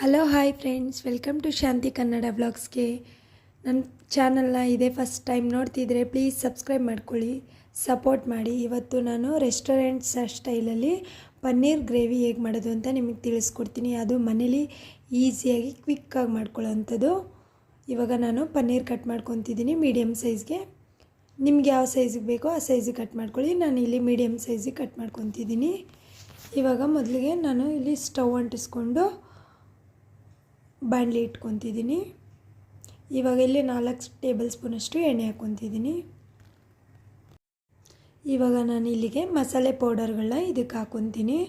Hello hi friends, welcome to Shanti Kannada ಬ್ಲಾಗ್ಸ್ಗೆ. ನನ್ನ ಚಾನಲ್ನ ಇದೇ ಫಸ್ಟ್ ಟೈಮ್ ನೋಡ್ತಿದ್ರೆ ಪ್ಲೀಸ್ ಸಬ್ಸ್ಕ್ರೈಬ್ ಮಾಡ್ಕೊಳ್ಳಿ, ಸಪೋರ್ಟ್ ಮಾಡಿ. ಇವತ್ತು ನಾನು ರೆಸ್ಟೋರೆಂಟ್ ಸ್ಟೈಲಲ್ಲಿ ಪನ್ನೀರ್ ಗ್ರೇವಿ ಹೇಗೆ ಮಾಡೋದು ಅಂತ ನಿಮಗೆ ತಿಳಿಸ್ಕೊಡ್ತೀನಿ. ಅದು ಮನೇಲಿ ಈಸಿಯಾಗಿ ಕ್ವಿಕ್ಕಾಗಿ ಮಾಡ್ಕೊಳ್ಳೋವಂಥದ್ದು. ಇವಾಗ ನಾನು ಪನ್ನೀರ್ ಕಟ್ ಮಾಡ್ಕೊತಿದ್ದೀನಿ ಮೀಡಿಯಮ್ ಸೈಜ್ಗೆ. ನಿಮ್ಗೆ ಯಾವ ಸೈಜಿಗೆ ಬೇಕೋ ಆ ಸೈಜಿಗೆ ಕಟ್ ಮಾಡ್ಕೊಳ್ಳಿ. ನಾನು ಇಲ್ಲಿ ಮೀಡಿಯಮ್ ಸೈಜಿಗೆ ಕಟ್ ಮಾಡ್ಕೊತಿದ್ದೀನಿ. ಇವಾಗ ಮೊದಲಿಗೆ ನಾನು ಇಲ್ಲಿ ಸ್ಟವ್ ಅಂಟಿಸ್ಕೊಂಡು ಬಾಣಲಿ ಇಟ್ಕೊತಿದ್ದೀನಿ. ಇವಾಗ ಇಲ್ಲಿ 4 ಟೇಬಲ್ ಸ್ಪೂನಷ್ಟು ಎಣ್ಣೆ ಹಾಕ್ಕೊತಿದ್ದೀನಿ. ಇವಾಗ ನಾನು ಇಲ್ಲಿಗೆ ಮಸಾಲೆ ಪೌಡರ್ಗಳನ್ನ ಇದಕ್ಕೆ ಹಾಕ್ಕೊತೀನಿ.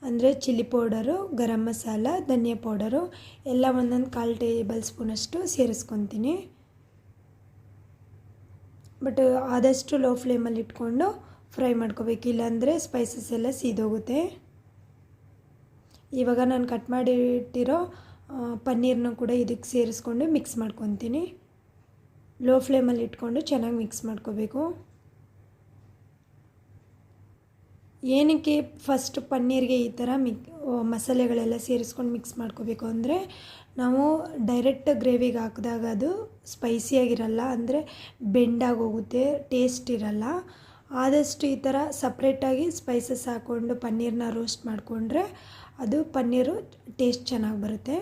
ಅಂದರೆ ಚಿಲ್ಲಿ ಪೌಡರು, ಗರಂ ಮಸಾಲ, ಧನಿಯಾ ಪೌಡರು ಎಲ್ಲ ಒಂದೊಂದು 1/4 ಟೇಬಲ್ ಸ್ಪೂನಷ್ಟು ಸೇರಿಸ್ಕೊತೀನಿ. ಬಟ್ ಆದಷ್ಟು ಲೋ ಫ್ಲೇಮಲ್ಲಿ ಇಟ್ಕೊಂಡು ಫ್ರೈ ಮಾಡ್ಕೋಬೇಕು, ಇಲ್ಲಾಂದರೆ ಸ್ಪೈಸಸ್ ಎಲ್ಲ ಸೀದೋಗುತ್ತೆ. ಇವಾಗ ನಾನು ಕಟ್ ಮಾಡಿಟ್ಟಿರೋ ಪನ್ನೀರನ್ನ ಕೂಡ ಇದಕ್ಕೆ ಸೇರಿಸ್ಕೊಂಡು ಮಿಕ್ಸ್ ಮಾಡ್ಕೊತೀನಿ. ಲೋ ಫ್ಲೇಮಲ್ಲಿ ಇಟ್ಕೊಂಡು ಚೆನ್ನಾಗಿ ಮಿಕ್ಸ್ ಮಾಡ್ಕೋಬೇಕು. ಏನಕ್ಕೆ ಫಸ್ಟ್ ಪನ್ನೀರ್ಗೆ ಈ ಥರ ಮಸಾಲೆಗಳೆಲ್ಲ ಸೇರಿಸ್ಕೊಂಡು ಮಿಕ್ಸ್ ಮಾಡ್ಕೋಬೇಕು ಅಂದರೆ, ನಾವು ಡೈರೆಕ್ಟ್ ಗ್ರೇವಿಗೆ ಹಾಕಿದಾಗ ಅದು ಸ್ಪೈಸಿಯಾಗಿರಲ್ಲ, ಅಂದರೆ ಬೆಂಡಾಗೋಗುತ್ತೆ, ಟೇಸ್ಟ್ ಇರಲ್ಲ. ಆದಷ್ಟು ಈ ಥರ ಸಪ್ರೇಟಾಗಿ ಸ್ಪೈಸಸ್ ಹಾಕ್ಕೊಂಡು ಪನ್ನೀರನ್ನ ರೋಸ್ಟ್ ಮಾಡಿಕೊಂಡ್ರೆ ಅದು ಪನ್ನೀರು ಟೇಸ್ಟ್ ಚೆನ್ನಾಗಿ ಬರುತ್ತೆ.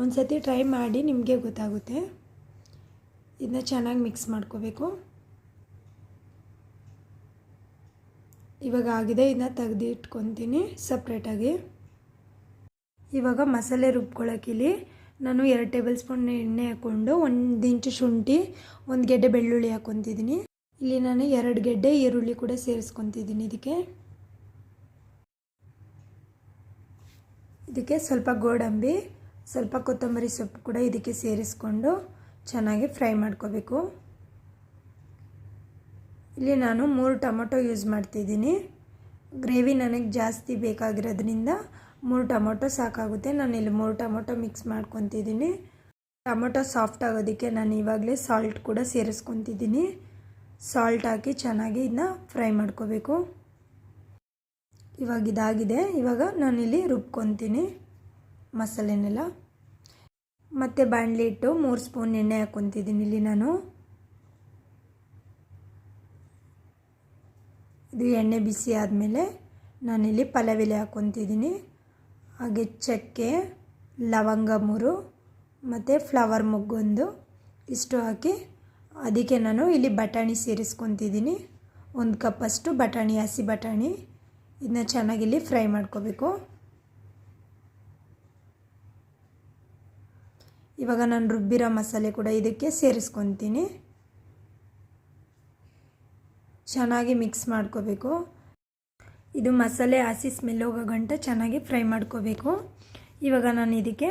ಒಂದು ಸತಿ ಟ್ರೈ ಮಾಡಿ, ನಿಮಗೆ ಗೊತ್ತಾಗುತ್ತೆ. ಇದನ್ನ ಚೆನ್ನಾಗಿ ಮಿಕ್ಸ್ ಮಾಡ್ಕೋಬೇಕು. ಇವಾಗ ಆಗಿದೆ, ಇದನ್ನ ತೆಗೆದು ಇಟ್ಕೊತೀನಿ ಸಪ್ರೇಟಾಗಿ. ಇವಾಗ ಮಸಾಲೆ ರುಬ್ಕೊಳ್ಳೋಕ್ಕಿಲ್ಲಿ ನಾನು 2 ಟೇಬಲ್ ಸ್ಪೂನ್ ಎಣ್ಣೆ ಹಾಕ್ಕೊಂಡು 1 ಇಂಚು ಶುಂಠಿ, 1 ಗೆಡ್ಡೆ ಬೆಳ್ಳುಳ್ಳಿ ಹಾಕ್ಕೊತಿದ್ದೀನಿ. ಇಲ್ಲಿ ನಾನು 2 ಗೆಡ್ಡೆ ಈರುಳ್ಳಿ ಕೂಡ ಸೇರಿಸ್ಕೊತಿದ್ದೀನಿ. ಇದಕ್ಕೆ ಸ್ವಲ್ಪ ಗೋಡಂಬಿ, ಸ್ವಲ್ಪ ಕೊತ್ತಂಬರಿ ಸೊಪ್ಪು ಕೂಡ ಇದಕ್ಕೆ ಸೇರಿಸ್ಕೊಂಡು ಚೆನ್ನಾಗಿ ಫ್ರೈ ಮಾಡ್ಕೋಬೇಕು. ಇಲ್ಲಿ ನಾನು 3 ಟೊಮೊಟೊ ಯೂಸ್ ಮಾಡ್ತಿದ್ದೀನಿ. ಗ್ರೇವಿ ನನಗೆ ಜಾಸ್ತಿ ಬೇಕಾಗಿರೋದ್ರಿಂದ 3 ಟೊಮೊಟೊ ಸಾಕಾಗುತ್ತೆ. ನಾನು ಇಲ್ಲಿ 3 ಟೊಮೊಟೊ ಮಿಕ್ಸ್ ಮಾಡ್ಕೊತಿದ್ದೀನಿ. ಟೊಮೊಟೊ ಸಾಫ್ಟ್ ಆಗೋದಕ್ಕೆ ನಾನು ಇವಾಗಲೇ ಸಾಲ್ಟ್ ಕೂಡ ಸೇರಿಸ್ಕೊತಿದ್ದೀನಿ. ಸಾಲ್ಟ್ ಹಾಕಿ ಚೆನ್ನಾಗಿ ಇದನ್ನ ಫ್ರೈ ಮಾಡ್ಕೋಬೇಕು. ಇವಾಗ ಇದಾಗಿದೆ. ಇವಾಗ ನಾನಿಲ್ಲಿ ರುಬ್ಕೊತೀನಿ ಮಸಾಲೆನೆಲ್ಲ. ಮತ್ತು ಬಾಣಲಿ ಇಟ್ಟು 3 ಸ್ಪೂನ್ ಎಣ್ಣೆ ಹಾಕ್ಕೊತಿದ್ದೀನಿ. ಇಲ್ಲಿ ನಾನು ಇದು ಎಣ್ಣೆ ಬಿಸಿ ಆದಮೇಲೆ ನಾನಿಲ್ಲಿ ಪಲಾವ್ ಎಲೆ ಹಾಕ್ಕೊತಿದ್ದೀನಿ. ಹಾಗೆ ಚಕ್ಕೆ, ಲವಂಗ 3 ಮತ್ತು ಫ್ಲವರ್ ಮೊಗ್ಗು ಇಷ್ಟು ಹಾಕಿ ಅದಕ್ಕೆ ನಾನು ಇಲ್ಲಿ ಬಟಾಣಿ ಸೇರಿಸ್ಕೊತಿದ್ದೀನಿ. 1 ಕಪ್ಪಷ್ಟು ಬಟಾಣಿ, ಹಸಿ ಬಟಾಣಿ. ಇದನ್ನ ಚೆನ್ನಾಗಿಲ್ಲಿ ಫ್ರೈ ಮಾಡ್ಕೋಬೇಕು. ಇವಾಗ ನಾನು ರುಬ್ಬಿರೋ ಮಸಾಲೆ ಕೂಡ ಇದಕ್ಕೆ ಸೇರಿಸ್ಕೊತೀನಿ. ಚೆನ್ನಾಗಿ ಮಿಕ್ಸ್ ಮಾಡ್ಕೋಬೇಕು. ಇದು ಮಸಾಲೆ ಹಸಿ ಸ್ಮೆಲ್ ಹೋಗೋ ಗಂಟ ಚೆನ್ನಾಗಿ ಫ್ರೈ ಮಾಡ್ಕೋಬೇಕು. ಇವಾಗ ನಾನು ಇದಕ್ಕೆ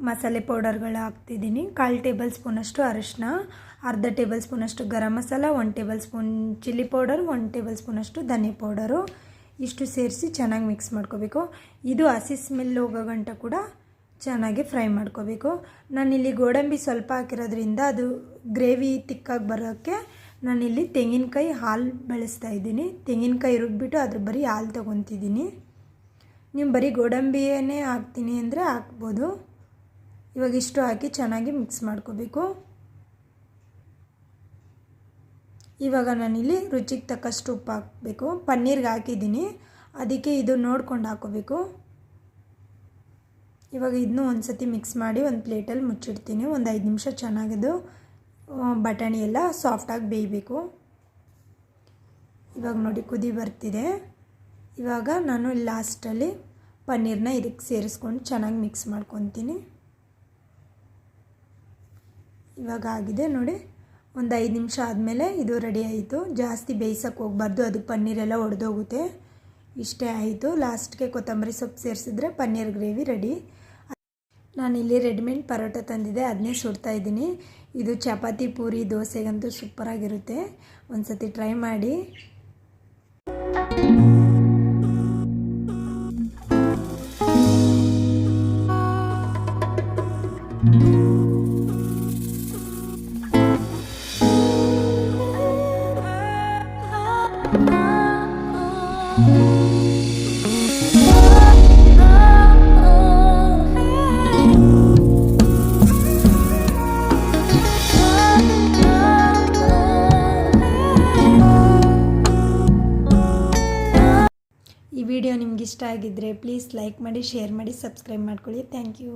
ಮಸಾಲೆ ಪೌಡರ್ಗಳು ಹಾಕ್ತಿದ್ದೀನಿ. 1/4 ಟೇಬಲ್ ಸ್ಪೂನಷ್ಟು ಅರಿಶಿನ, ಅರ್ಧ ಟೇಬಲ್ ಸ್ಪೂನಷ್ಟು garam masala, 1 table spoon chilli powder, 1 table ಸ್ಪೂನಷ್ಟು ಧನಿಯಾ ಪೌಡರು. ಇಷ್ಟು ಸೇರಿಸಿ ಚೆನ್ನಾಗಿ ಮಿಕ್ಸ್ ಮಾಡ್ಕೋಬೇಕು. ಇದು ಹಸಿ ಸ್ಮೆಲ್ ಹೋಗೋ ಗಂಟ ಕೂಡ ಚೆನ್ನಾಗಿ ಫ್ರೈ ಮಾಡ್ಕೋಬೇಕು. ನಾನಿಲ್ಲಿ ಗೋಡಂಬಿ ಸ್ವಲ್ಪ ಹಾಕಿರೋದ್ರಿಂದ ಅದು ಗ್ರೇವಿ ತಿಕ್ಕಾಗಿ ಬರೋಕ್ಕೆ ನಾನಿಲ್ಲಿ ತೆಂಗಿನಕಾಯಿ ಹಾಲು ಬಳಸ್ತಾ ಇದ್ದೀನಿ. ತೆಂಗಿನಕಾಯಿ ರುಬ್ಬಿಟ್ಟು ಅದ್ರ ಬರೀ ಹಾಲು ತೊಗೊತಿದ್ದೀನಿ. ನೀವು ಬರೀ ಗೋಡಂಬಿಯೇ ಹಾಕ್ತೀನಿ ಅಂದರೆ ಹಾಕ್ಬೋದು. ಇವಾಗ ಇಷ್ಟು ಹಾಕಿ ಚೆನ್ನಾಗಿ ಮಿಕ್ಸ್ ಮಾಡ್ಕೋಬೇಕು. ಇವಾಗ ನಾನಿಲ್ಲಿ ರುಚಿಗೆ ತಕ್ಕಷ್ಟು ಉಪ್ಪು ಹಾಕಬೇಕು. ಪನ್ನೀರ್ಗೆ ಹಾಕಿದ್ದೀನಿ, ಅದಕ್ಕೆ ಇದು ನೋಡ್ಕೊಂಡು ಹಾಕೋಬೇಕು. ಇವಾಗ ಇದನ್ನೂ ಒಂದು ಸತಿ ಮಿಕ್ಸ್ ಮಾಡಿ ಒಂದು ಪ್ಲೇಟಲ್ಲಿ ಮುಚ್ಚಿಡ್ತೀನಿ. ಒಂದು 5 ನಿಮಿಷ ಚೆನ್ನಾಗಿದ್ದು ಬಟಾಣಿ ಎಲ್ಲ ಸಾಫ್ಟಾಗಿ ಬೇಯಬೇಕು. ಇವಾಗ ನೋಡಿ ಕುದಿ ಬರ್ತಿದೆ. ಇವಾಗ ನಾನು ಲಾಸ್ಟಲ್ಲಿ ಪನ್ನೀರನ್ನ ಇದಕ್ಕೆ ಸೇರಿಸ್ಕೊಂಡು ಚೆನ್ನಾಗಿ ಮಿಕ್ಸ್ ಮಾಡ್ಕೊತೀನಿ. ಇವಾಗ ಆಗಿದೆ ನೋಡಿ. ಒಂದು 5 ನಿಮಿಷ ಆದಮೇಲೆ ಇದು ರೆಡಿ ಆಯಿತು. ಜಾಸ್ತಿ ಬೇಯಿಸೋಕ್ಕೆ ಹೋಗಬಾರ್ದು, ಅದು ಪನ್ನೀರೆಲ್ಲ ಒಡೆದೋಗುತ್ತೆ. ಇಷ್ಟೇ ಆಯಿತು. ಲಾಸ್ಟ್ಗೆ ಕೊತ್ತಂಬರಿ ಸೊಪ್ಪು ಸೇರಿಸಿದ್ರೆ ಪನ್ನೀರ್ ಗ್ರೇವಿ ರೆಡಿ. ನಾನಿಲ್ಲಿ ರೆಡಿಮೇಡ್ ಪರೋಟ ತಂದಿದ್ದೆ, ಅದನ್ನೇ ಸುಡ್ತಾ ಇದ್ದೀನಿ. ಇದು ಚಪಾತಿ, ಪೂರಿ, ದೋಸೆಗಂತೂ ಸೂಪರಾಗಿರುತ್ತೆ. ಒಂದು ಸತಿ ಟ್ರೈ ಮಾಡಿ. ವಿಡಿಯೋ ನಿಮ್ಗೆ ಇಷ್ಟ ಆಗಿದ್ದರೆ ಪ್ಲೀಸ್ ಲೈಕ್ ಮಾಡಿ, ಶೇರ್ ಮಾಡಿ, ಸಬ್ಸ್ಕ್ರೈಬ್ ಮಾಡ್ಕೊಳ್ಳಿ. Thank you.